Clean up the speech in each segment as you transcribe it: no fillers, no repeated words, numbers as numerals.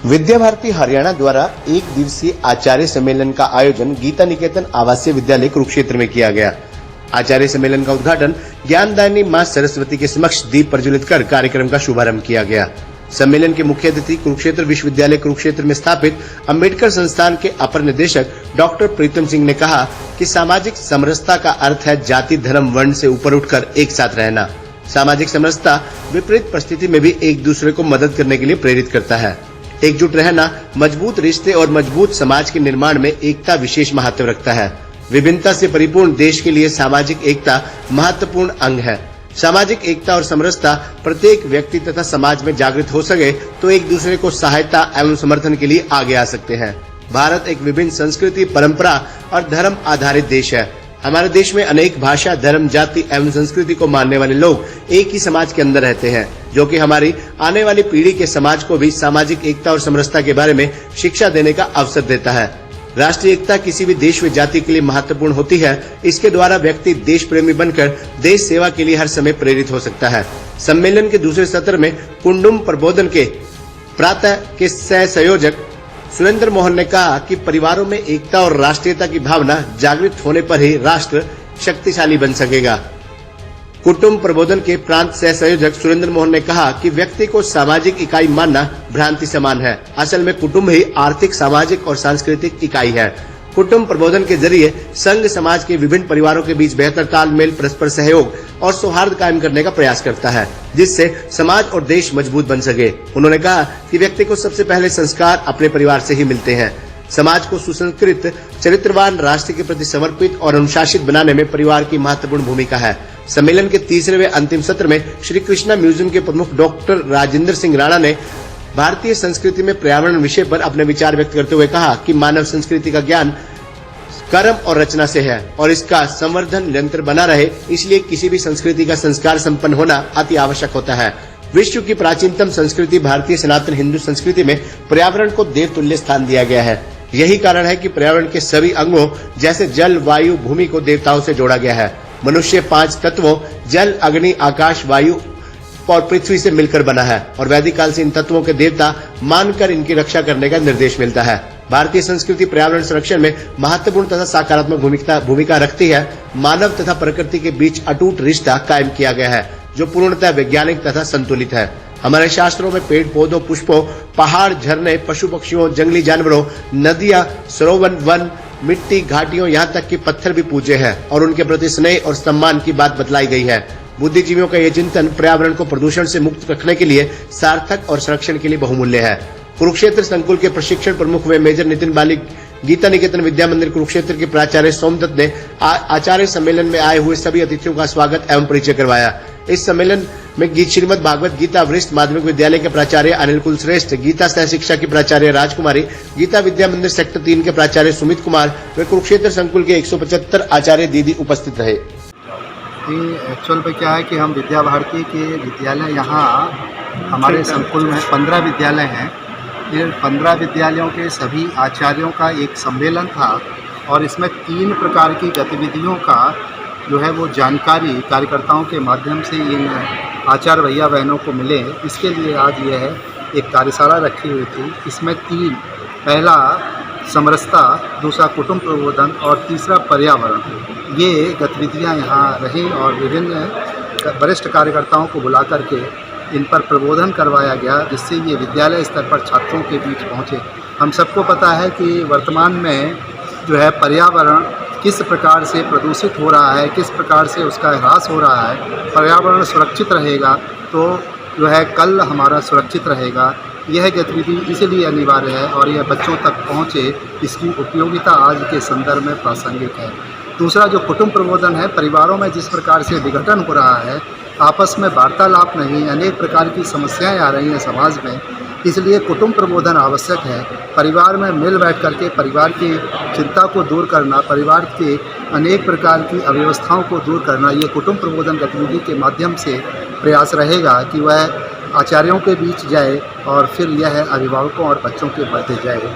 विद्या भारती हरियाणा द्वारा एक दिवसीय आचार्य सम्मेलन का आयोजन गीता निकेतन आवासीय विद्यालय कुरुक्षेत्र में किया गया। आचार्य सम्मेलन का उद्घाटन ज्ञानदायिनी मां सरस्वती के समक्ष दीप प्रज्वलित कर कार्यक्रम का शुभारंभ किया गया। सम्मेलन के मुख्य अतिथि कुरुक्षेत्र विश्वविद्यालय कुरुक्षेत्र में स्थापित अम्बेडकर संस्थान के अपर निदेशक डॉक्टर प्रीतम सिंह ने कहा कि सामाजिक समरसता का अर्थ है जाति, धर्म, वर्ण से ऊपर उठकर एक साथ रहना। सामाजिक समरसता विपरीत परिस्थिति में भी एक दूसरे को मदद करने के लिए प्रेरित करता है। एकजुट रहना मजबूत रिश्ते और मजबूत समाज के निर्माण में एकता विशेष महत्व रखता है। विभिन्नता से परिपूर्ण देश के लिए सामाजिक एकता महत्वपूर्ण अंग है। सामाजिक एकता और समरसता प्रत्येक व्यक्ति तथा समाज में जागृत हो सके तो एक दूसरे को सहायता एवं समर्थन के लिए आगे आ सकते हैं। भारत एक विभिन्न संस्कृति, परंपरा और धर्म आधारित देश है। हमारे देश में अनेक भाषा, धर्म, जाति एवं संस्कृति को मानने वाले लोग एक ही समाज के अंदर रहते हैं, जो कि हमारी आने वाली पीढ़ी के समाज को भी सामाजिक एकता और समरसता के बारे में शिक्षा देने का अवसर देता है। राष्ट्रीय एकता किसी भी देश व जाति के लिए महत्वपूर्ण होती है। इसके द्वारा व्यक्ति देश प्रेमी बनकर देश सेवा के लिए हर समय प्रेरित हो सकता है। सम्मेलन के दूसरे सत्र में कुंडुम प्रबोधन के प्रातः के सह संयोजक सुरेंद्र मोहन ने कहा कि परिवारों में एकता और राष्ट्रीयता की भावना जागृत होने पर ही राष्ट्र शक्तिशाली बन सकेगा। कुटुंब प्रबोधन के प्रांत सह संयोजक सुरेंद्र मोहन ने कहा कि व्यक्ति को सामाजिक इकाई मानना भ्रांति समान है। असल में कुटुंब ही आर्थिक, सामाजिक और सांस्कृतिक इकाई है। कुटुंब प्रबोधन के जरिए संघ समाज के विभिन्न परिवारों के बीच बेहतर तालमेल, परस्पर सहयोग और सौहार्द कायम करने का प्रयास करता है, जिससे समाज और देश मजबूत बन सके। उन्होंने कहा कि व्यक्ति को सबसे पहले संस्कार अपने परिवार से ही मिलते हैं। समाज को सुसंस्कृत, चरित्रवान, राष्ट्र के प्रति समर्पित और अनुशासित बनाने में परिवार की महत्वपूर्ण भूमिका है। सम्मेलन के तीसरे व अंतिम सत्र में श्री कृष्णा म्यूजियम के प्रमुख डॉक्टर राजेंद्र सिंह राणा ने भारतीय संस्कृति में पर्यावरण विषय पर अपने विचार व्यक्त करते हुए कहा कि मानव संस्कृति का ज्ञान कर्म और रचना से है और इसका संवर्धन निरंतर बना रहे, इसलिए किसी भी संस्कृति का संस्कार संपन्न होना अति आवश्यक होता है। विश्व की प्राचीनतम संस्कृति भारतीय सनातन हिंदू संस्कृति में पर्यावरण को देवतुल्य स्थान दिया गया है। यही कारण है कि पर्यावरण के सभी अंगों जैसे जल, वायु, भूमि को देवताओं से जोड़ा गया है। मनुष्य 5 तत्वों जल, अग्नि, आकाश, वायु और पृथ्वी से मिलकर बना है और वैदिक काल से इन तत्वों के देवता मानकर इनकी रक्षा करने का निर्देश मिलता है। भारतीय संस्कृति पर्यावरण संरक्षण में महत्वपूर्ण तथा सकारात्मक भूमिका रखती है। मानव तथा प्रकृति के बीच अटूट रिश्ता कायम किया गया है, जो पूर्णतः वैज्ञानिक तथा संतुलित है। हमारे शास्त्रों में पेड़ पौधों, पुष्पों, पहाड़, झरने, पशु पक्षियों, जंगली जानवरों, नदियां, सरोवर, वन, मिट्टी, घाटियों, यहाँ तक कि पत्थर भी पूजे हैं और उनके प्रति स्नेह और सम्मान की बात बतलाई गई है। बुद्धिजीवियों का ये चिंतन पर्यावरण को प्रदूषण से मुक्त रखने के लिए सार्थक और संरक्षण के लिए बहुमूल्य है। कुरुक्षेत्र संकुल के प्रशिक्षण प्रमुख व मेजर नितिन बालिक गीता निकेतन विद्या मंदिर कुरुक्षेत्र के प्राचार्य सोमदत्त ने आचार्य सम्मेलन में आए हुए सभी अतिथियों का स्वागत एवं परिचय करवाया। इस सम्मेलन में श्रीमद भागवत गीता वरिष्ठ माध्यमिक विद्यालय के प्राचार्य अनिल कुलश्रेष्ठ, गीता सह शिक्षा की प्राचार्य राजकुमारी, गीता विद्या मंदिर सेक्टर 3 के प्राचार्य सुमित कुमार व कुरुक्षेत्र संकुल के 175 आचार्य दीदी उपस्थित रहे। एक्चुअल में क्या है कि हम विद्या भारती के विद्यालय यहाँ हमारे संकुल में 15 विद्यालय हैं। ये 15 विद्यालयों के सभी आचार्यों का एक सम्मेलन था और इसमें 3 प्रकार की गतिविधियों का जो है वो जानकारी कार्यकर्ताओं के माध्यम से इन आचार्य भैया बहनों को मिले। इसके लिए आज यह एक कार्यशाला रखी हुई थी। इसमें 3, पहला समरसता, दूसरा कुटुंब प्रबोधन और तीसरा पर्यावरण, ये गतिविधियां यहाँ रही और विभिन्न वरिष्ठ कार्यकर्ताओं को बुला करके इन पर प्रबोधन करवाया गया, जिससे ये विद्यालय स्तर पर छात्रों के बीच पहुँचे। हम सबको पता है कि वर्तमान में जो है पर्यावरण किस प्रकार से प्रदूषित हो रहा है, किस प्रकार से उसका ह्रास हो रहा है। पर्यावरण सुरक्षित रहेगा तो जो है कल हमारा सुरक्षित रहेगा। यह गतिविधि इसलिए अनिवार्य है और यह बच्चों तक पहुँचे, इसकी उपयोगिता आज के संदर्भ में प्रासंगिक है। दूसरा जो कुटुंब प्रबोधन है, परिवारों में जिस प्रकार से विघटन हो रहा है, आपस में वार्तालाप नहीं, अनेक प्रकार की समस्याएं आ रही हैं समाज में, इसलिए कुटुंब प्रबोधन आवश्यक है। परिवार में मिल बैठ करके परिवार की चिंता को दूर करना, परिवार के अनेक प्रकार की अव्यवस्थाओं को दूर करना, ये कुटुंब प्रबोधन गतिविधि के माध्यम से प्रयास रहेगा कि वह आचार्यों के बीच जाए और फिर यह अभिभावकों और बच्चों के बढ़ते जाए।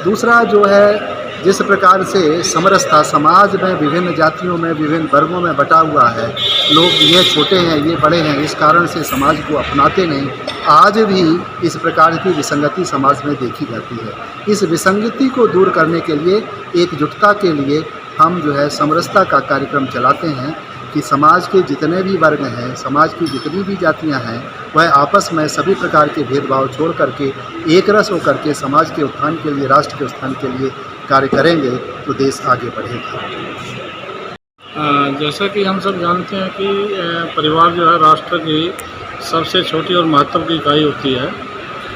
दूसरा जो है, जिस प्रकार से समरसता समाज में विभिन्न जातियों में, विभिन्न वर्गों में बटा हुआ है, लोग ये छोटे हैं, ये बड़े हैं, इस कारण से समाज को अपनाते नहीं। आज भी इस प्रकार की विसंगति समाज में देखी जाती है। इस विसंगति को दूर करने के लिए, एकजुटता के लिए हम जो है समरसता का कार्यक्रम चलाते हैं कि समाज के जितने भी वर्ग हैं, समाज की जितनी भी जातियां हैं, वह आपस में सभी प्रकार के भेदभाव छोड़ करके एक रस होकर के समाज के उत्थान के लिए, राष्ट्र के उत्थान के लिए कार्य करेंगे तो देश आगे बढ़ेगा। जैसा कि हम सब जानते हैं कि परिवार जो है राष्ट्र की सबसे छोटी और महत्व की इकाई होती है,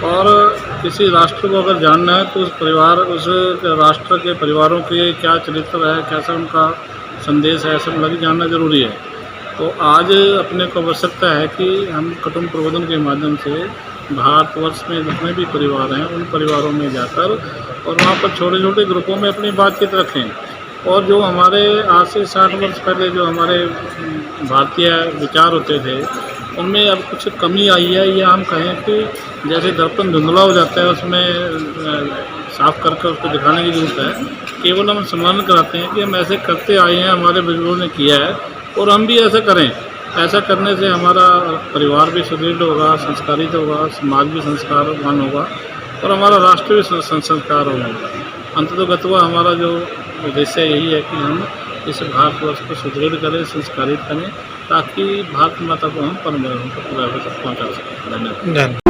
और किसी राष्ट्र को अगर जानना है तो उस राष्ट्र के परिवारों के क्या चरित्र है, कैसा उनका संदेश है, सब लगे जानना जरूरी है। तो आज अपने को आवश्यकता है कि हम कुटुंब प्रबोधन के माध्यम से भारतवर्ष में जितने भी परिवार हैं उन परिवारों में जाकर और वहाँ पर छोटे छोटे ग्रुपों में अपनी बातचीत रखें। और जो हमारे आज से 60 वर्ष पहले जो हमारे भारतीय विचार होते थे उनमें अब कुछ कमी आई है, या हम कहें कि जैसे दर्पण धुंधला हो जाता है, उसमें साफ करके उसको दिखाने की जरूरत है। केवल हम स्मरण कराते हैं कि हम ऐसे करते आए हैं, हमारे बुजुर्गों ने किया है और हम भी ऐसा करें। ऐसा करने से हमारा परिवार भी सुदृढ़ होगा, संस्कारित होगा, समाज भी संस्कारवान होगा और हमारा राष्ट्र भी संस्कार होगा। अंततोगत्वा हमारा जो उद्देश्य यही है कि हम इस भारतवर्ष को सुदृढ़ करें, संस्कारित करें, ताकि भारत माता को हम परम तक पहुँचा सकें। धन्यवाद।